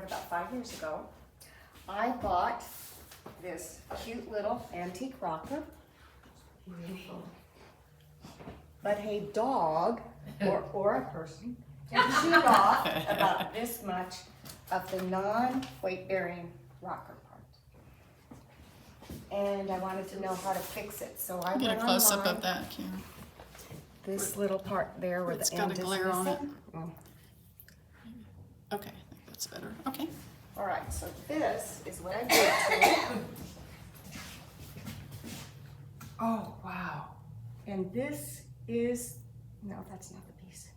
about 5 years ago, I bought this cute little antique rocker. Beautiful. But a dog or a person chewed off about this much of the non-weight-bearing rocker part. And I wanted to know how to fix it, so I Get a went close up online. of that, Karen. This little part there where It's the got end a is glare on it. missing. Oh. Okay, I think that's better. Okay. All right, so this is what I did to it. Oh, wow. And this is, no, that's not the piece.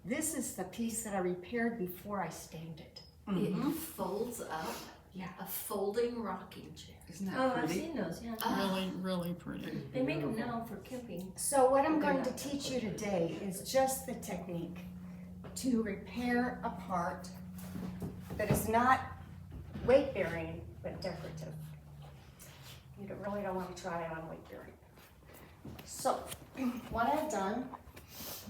This is the piece that I repaired before I stained it. It folds up. Yeah. A folding rocking chair. Isn't that Oh, I've pretty? seen those, yeah. Really, really pretty. They make them now for camping. So what I'm going to teach you today is just the technique to repair a part that is not weight-bearing, but decorative. You really don't want to try it on weight-bearing. So, what I've done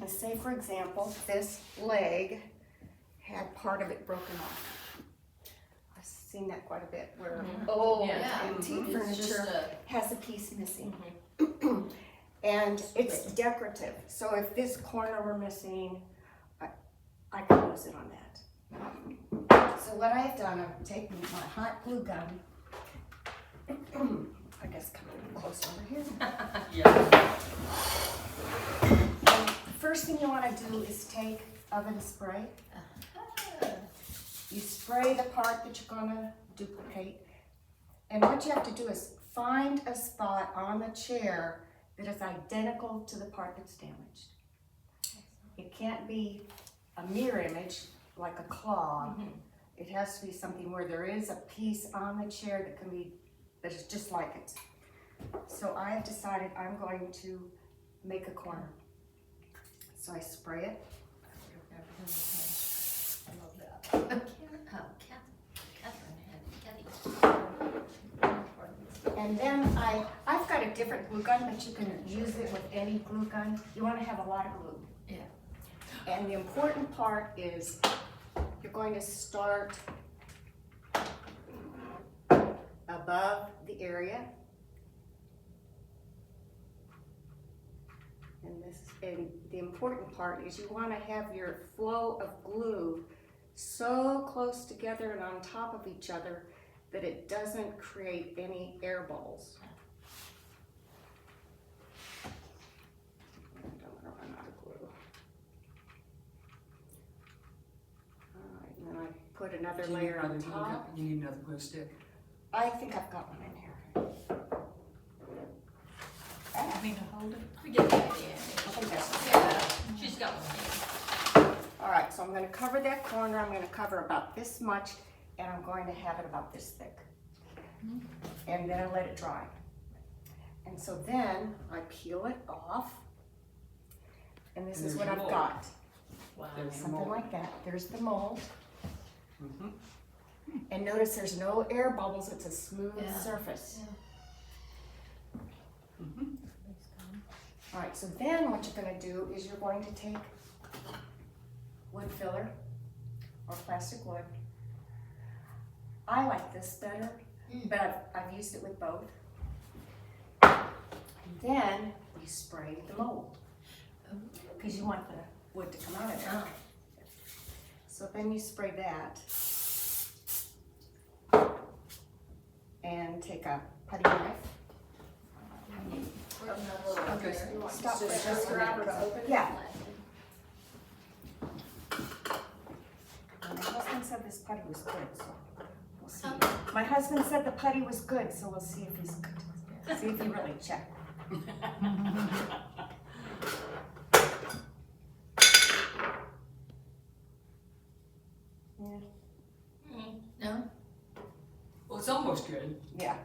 is, say for example, this leg had part of it broken off. I've seen that quite a bit, where old Yeah. antique It's just furniture has a piece missing. And it's decorative, so if this corner were missing, I could use it on that. So what I've done, I've taken my hot glue gun. I guess come a little closer over here. Yeah. And first thing you want to do is take oven spray. You spray the part that you're gonna duplicate. And what you have to do is find a spot on the chair that is identical to the part that's damaged. It can't be a mirror image like a claw. It has to be something where there is a piece on the chair that is just like it. So I have decided I'm going to make a corner. So I spray it. I love that. Catherine. And then I've got a different glue gun, but you can use it with any glue gun. You want to have a lot of glue. Yeah. And the important part is you're going to start above the area. And the important part is you want to have your flow of glue so close together and on top of each other that it doesn't create any air bubbles. I don't want to run out of glue. All right, and then I put another layer on top. You need another glue stick. I think I've got one in here. Want me to hold it? We get the idea. I think that's Yeah, she's got one. All right, so I'm going to cover that corner. I'm going to cover about this much, and I'm going to have it about this thick. And then I let it dry. And so then I peel it off, and this is There's what your I've mold. got. Wow. There's the Something mold. like that. There's the mold. Mhm. And notice there's no air bubbles. It's a smooth Yeah. surface. Mhm. All right, so then what you're going to do is you're going to take wood filler or plastic wood. I like this better, but I've used it with both. And then you spray the mold because you want the wood to come out of there. So then you spray that and take a putty knife. Okay. Stop So for just just a grab minute. it, open it? Yeah. My husband said this putty was good, so we'll see. My husband said the putty was good, so we'll see if he's good. See if he really checked. Yeah. No? Well, it's almost good. Yeah.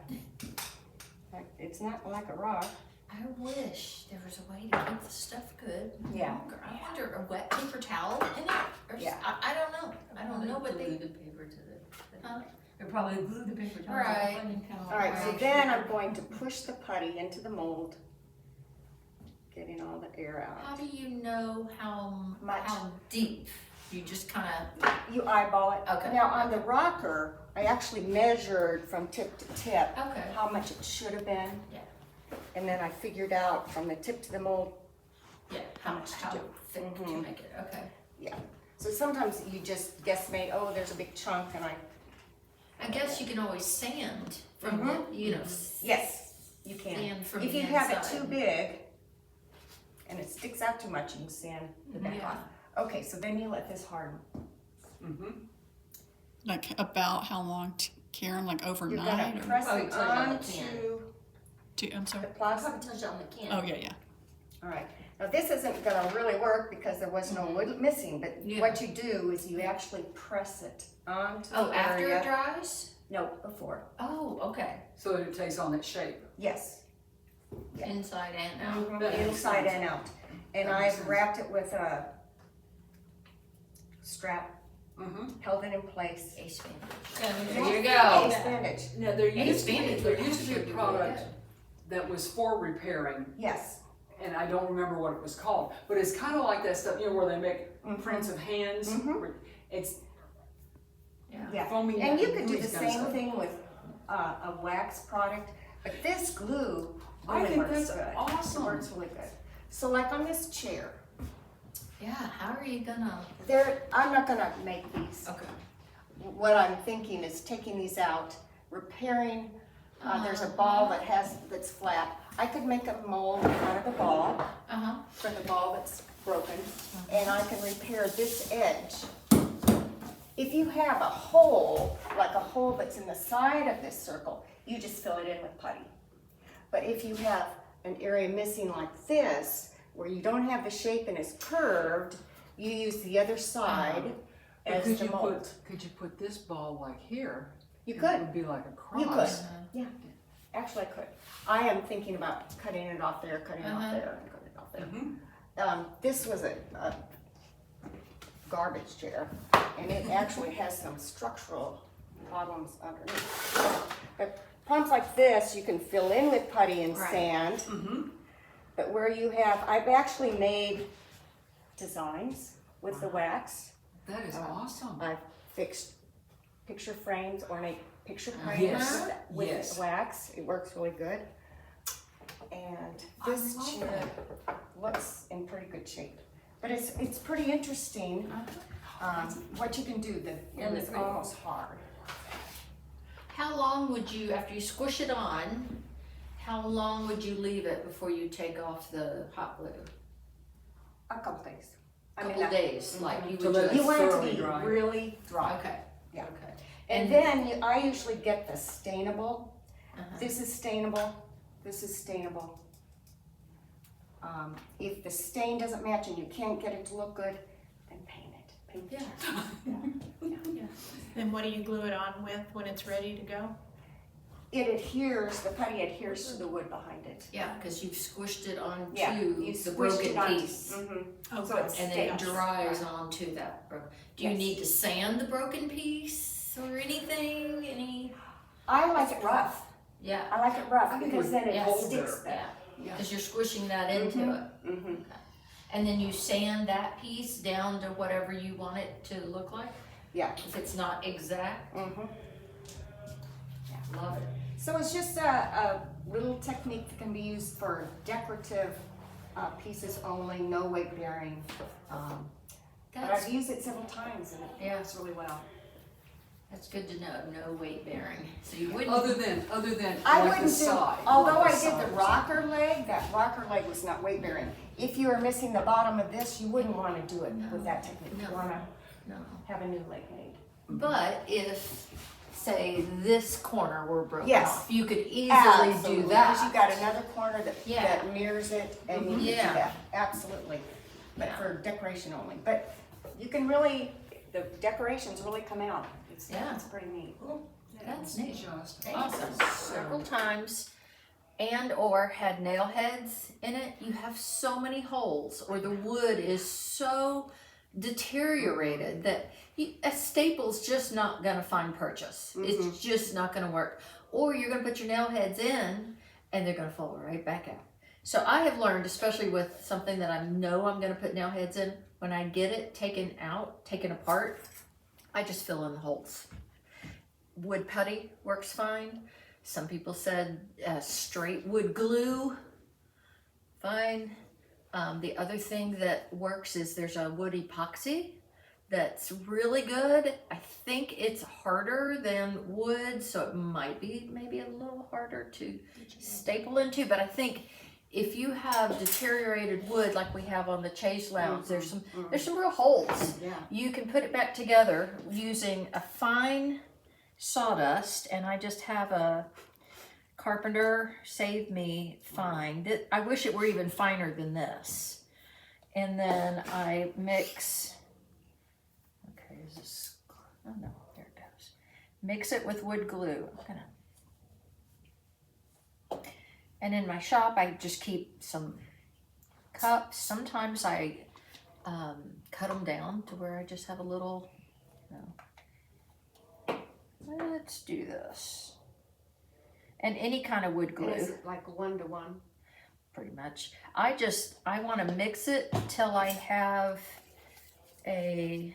It's not like a rock. I wish there was a way to keep the stuff good Yeah. longer. I wonder, a wet paper towel in it? Or Yeah. I don't know. I don't know, but Glue they, the paper to the, huh? they probably glue the paper to the Right. onion towel. All right, so Right. then I'm going to push the putty into the mold, getting all the air How out. do you know how Much. how deep You just kind You eyeball it. Okay. Now on the rocker, I actually measured from tip to tip of, okay, how much it should have been. Yeah. And then I figured out from the tip to the mold. yeah, How how much to how do. thick to Mhm. make it, okay. So sometimes you just guesstimate, oh, there's a big chunk, and I guess you can always sand from Mhm. the, you know, yes, you can. sand from If the you have it inside. too big and it sticks out too much, you can sand the back Yeah. off. Okay, so then you let this harden. Mm-hmm. Like about how long, Karen? Like You're overnight? gonna Or, press Probably it turn it on the can. onto I'm the sorry. plastic. Probably touch it on the can. Oh, yeah, yeah. All right. Now this isn't gonna really work because there was no wood missing, but Yeah. what you do is you actually press it onto Oh, the after area. it dries? No, before. Oh, okay, So that it takes on that shape. Yes. Yeah. inside and out. Mhm, That makes inside sense. and out. And That makes I've sense. wrapped it with a strap, Mm-hmm. held it in place. Ace bandage. Yeah, There you Ace go. bandage. Now, there Ace used to be, bandage there would used to be actually a be product really that was for repairing, Yes. and I don't remember what it was called, but it's kind of like that stuff, you know, where they make Mhm. prints of hands. Mhm. It's Yeah. foamy. And you could do the gooey kind of same stuff. thing with a wax product, but this glue I really think works that's good. It awesome. works really good. So like on this chair, Yeah, how are you gonna? I'm not gonna make these. Okay. What I'm thinking is taking these out, repairing, there's a ball that's flat. I could make a mold out of the ball, Uh-huh. for the ball that's broken, and I can repair this edge. If you have a hole, like a hole that's in the side of this circle, you just fill it in with putty. But if you have an area missing like this, where you don't have the shape and it's curved, you use the other side But as could the you mold. could you put this ball like here? You and could. It would be like a cross. You could. Yeah, actually I could. I am thinking about cutting it off there, cutting it off there, and cutting it off there. Mhm. This was a garbage chair, and it actually has some structural problems underneath. But problems like this, you can fill in with putty and Right. sand, Mhm. but where you have, I've actually made designs with the wax. That is awesome. I've fixed picture frames, ornate picture frames Yes, with yes. wax. It works really good. And this I love chair looks in pretty good shape. But it's pretty interesting what you can do. And It's the- almost hard. How long would you, after you squish it on, how long would you leave it before you take off the hot glue? A couple days. Couple days, like you To would let just. You want it to thoroughly be dry. really dry. Okay. Yeah. Okay. And then I usually get the stainable. Uh-huh. This is stainable. This is stainable. If the stain doesn't match and you can't get it to look good, then paint it. Paint it. Yeah. Then what do you glue it on with when it's ready to go? It adheres, the putty adheres to the wood behind it. Yeah, because you've squished it onto Yeah, you the squished broken it onto- piece. Mhm. Oh, So good. it's And then it sticks. dries onto that broken. Do you Yes. need to sand the broken piece or anything? I like it rough. Yeah. I like it rough I think because it then would it hold sticks better. better. Yeah. Because you're squishing that into it. Mhm. And then you sand that piece down to whatever you want it to look like? Yeah. If it's not exact? Mhm. Love it. So it's just a little technique that can be used for decorative pieces only, no weight bearing. But That's, I've used it several times and it Yeah. works really well. that's good to know, no weight bearing. So you wouldn't. Other than I like the wouldn't do, side. although like I did side the or rocker leg, that rocker leg was not weight bearing. If you are missing the bottom of this, you wouldn't want to do it with that technique. You No. want to No. have a new leg made. But if, say, this corner were broken Yes. off, you could easily Absolutely, do because you that. got another corner that, Yeah. that mirrors it, and you can do Yeah. that, absolutely. But Yeah. for decoration only, but you can really, the decorations really come out. Yeah. It's pretty neat. That's It's neat. just Awesome. so- Several times and or had nail heads in it, you have so many holes or the wood is so deteriorated that a staple's just not gonna find purchase. It's just not gonna work. Or you're gonna put your nail heads in and they're gonna fall right back out. So I have learned, especially with something that I know I'm gonna put nail heads in, when I get it taken apart, I just fill in the holes. Wood putty works fine. Some people said straight wood glue, fine. The other thing that works is there's a wood epoxy that's really good. I think it's harder than wood, so it might be maybe a little harder to staple into, but I think if you have deteriorated wood like we have on the Chase Lounge, there's some real holes. Yeah. You can put it back together using a fine sawdust, and I just have a Carpenter Save Me fine. I wish it were even finer than this. And then I mix, okay, is this, oh no, there it goes. Mix it with wood glue. And in my shop, I just keep some cups. Sometimes I cut them down to where I just have a little, let's do this. And any kind of wood glue. And is it like 1-to-1? Pretty much. I want to mix it till I have a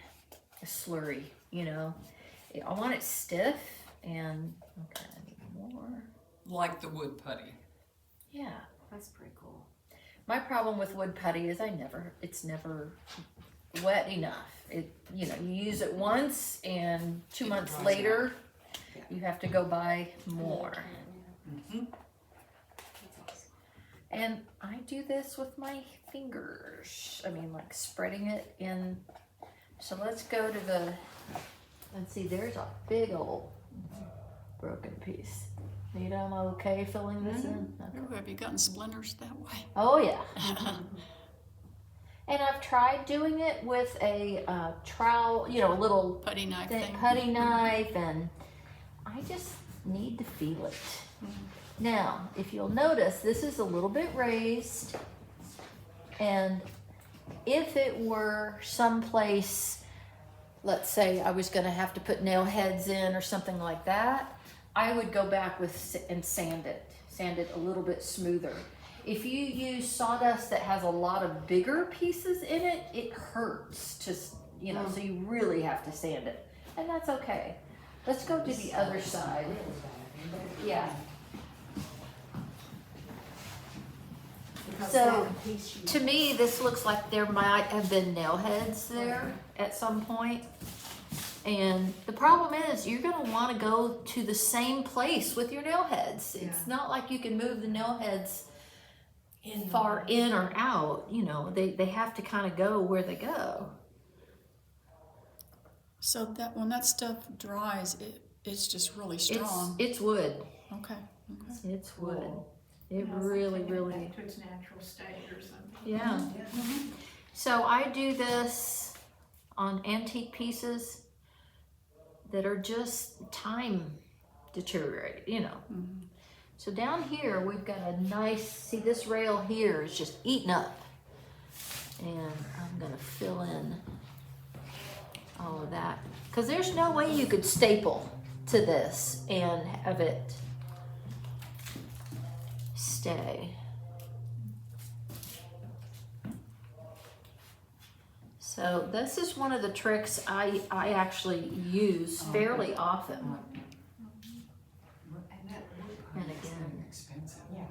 slurry, you know. I want it stiff and, okay, I need more. Like the wood putty. Yeah. That's pretty cool. My problem with wood putty is it's never wet enough. You use it once and 2 months later, you have to go buy more. Mm-hmm. That's awesome. And I do this with my fingers. I mean, like spreading it in. So let's go to let's see, there's a big old broken piece. Nita, am I okay filling this in? Okay. Ooh, have you gotten splinters that way? Oh yeah. And I've tried doing it with a trowel, a little Putty knife thin thing. putty knife, and I just need to feel it. Now, if you'll notice, this is a little bit raised, and if it were someplace, let's say I was going to have to put nail heads in or something like that, I would go back and sand it a little bit smoother. If you use sawdust that has a lot of bigger pieces in it, it hurts to, so you really have to sand it, and that's okay. Let's go to the other side. Yeah. So, to me, this looks like there might have been nail heads there at some point. And the problem is, you're going to want to go to the same place with your nail heads. It's not like you can move the nail heads far in or out. They have to kind of go where they go. So that when that stuff dries, it's just really strong. It's wood. Okay. It's wood. It really. Back to its natural state or something. Yeah. So I do this on antique pieces that are just time deteriorated, So down here we've got a nice, see this rail here is just eaten up. And I'm gonna fill in all of that. Because there's no way you could staple to this and have it stay. So this is one of the tricks I actually use fairly often. And again, Expensive. Yeah.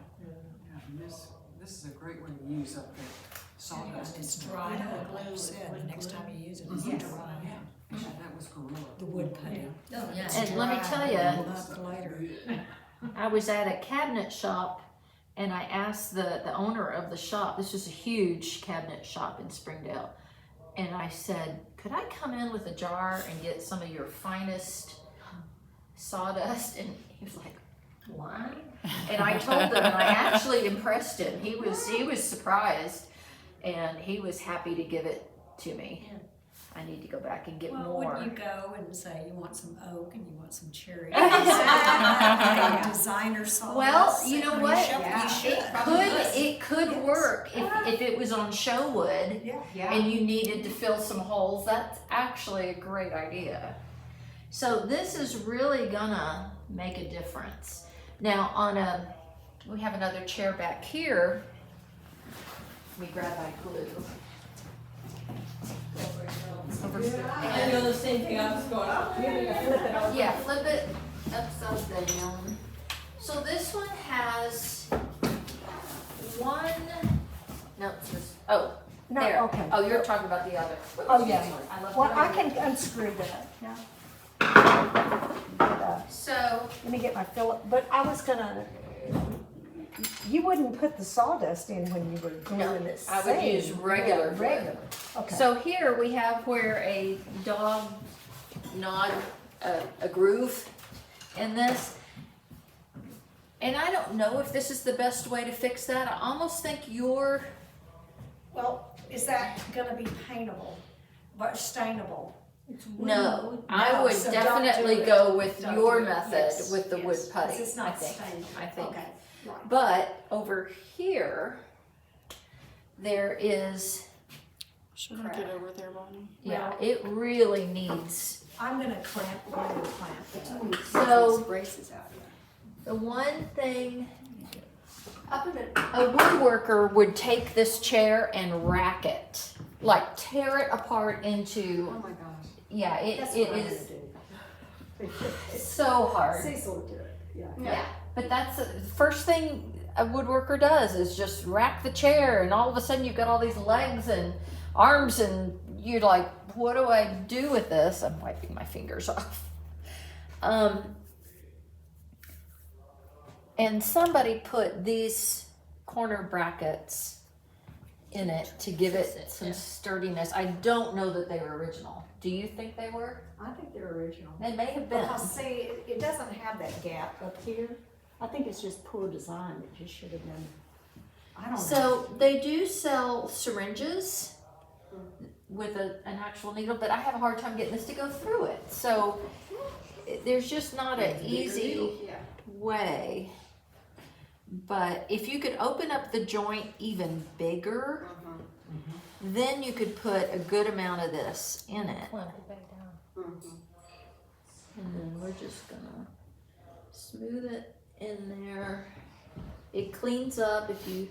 And this is a great one to use up there. Sawdust. It's dry, like you said, the next time you use it, it's dry. Yeah, that was gorilla. The wood putty. Oh, yeah. and let me tell you, Up later. I was at a cabinet shop and I asked the owner of the shop, this was a huge cabinet shop in Springdale, and I said, could I come in with a jar and get some of your finest sawdust? And he was like, what? And I told him, and I actually impressed him. He was surprised, and he was happy to give it to me. I need to go back and get Well, more. wouldn't you go and say you want some oak and you want some cherry? Designer sawdust. Well, you know what? You should. It could work if it was on show wood and you needed to fill some holes. That's actually a great idea. So this is really gonna make a difference. Now we have another chair back here. Let me grab my glue. I know the same thing, I was going, oh, maybe I flip it over. Yeah, flip it upside down. So this one has one, no, it's just, oh, No, there. okay. Oh, you're talking about the other. Oh, yeah. I left Well, it I over can there. unscrew that, yeah. So, Let me get my Philip, but I was gonna, you wouldn't put the sawdust in when you were gluing it. I would use regular glue. Regular, okay. so here we have where a dog gnawed a groove in this. And I don't know if this is the best way to fix that. I almost think your, Well, is that gonna be paintable, but stainable? no, I No, would so don't definitely do it. go with Don't your do it. method Yes, with the wood yes, 'cause putty, it's I not think. stained. I think. Okay, right. But over here, there is, Should I get over there, Bonnie? yeah, it really needs, I'm gonna clamp it. so Braces out. the one thing, a woodworker would take this chair and rack it, like tear it apart into, Oh my gosh. yeah, it That's it what I'm is gonna do. so hard. Cecil will do it, yeah. Yeah, but that's the first thing a woodworker does is just rack the chair, and all of a sudden you've got all these legs and arms, and you're like, what do I do with this? I'm wiping my fingers off. And somebody put these corner brackets in it to give it some sturdiness. I don't know that they were original. Do you think they were? I think they're original. They may have been. Because see, it doesn't have that gap up here. I think it's just poor design. It just should have been, I don't know. So they do sell syringes with an actual needle, but I have a hard time getting this to go through it. So there's just not an easy way. But if you could open up the joint even bigger, then you could put a good amount of this in it. And then we're just gonna smooth it in there. It cleans up if you.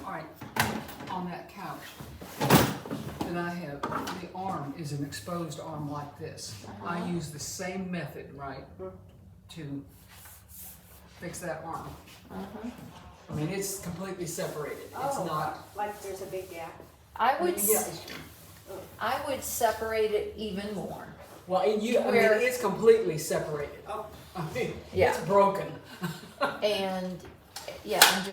All right, on that couch that I have, the arm is an exposed arm like this. I use the same method, right, to fix that arm. I mean, it's completely separated. It's not. Like there's a big gap. I would, Yeah. I would separate it even more. Well, I mean, Where- it's completely separated. I mean, Yeah. it's broken. And yeah, I'm just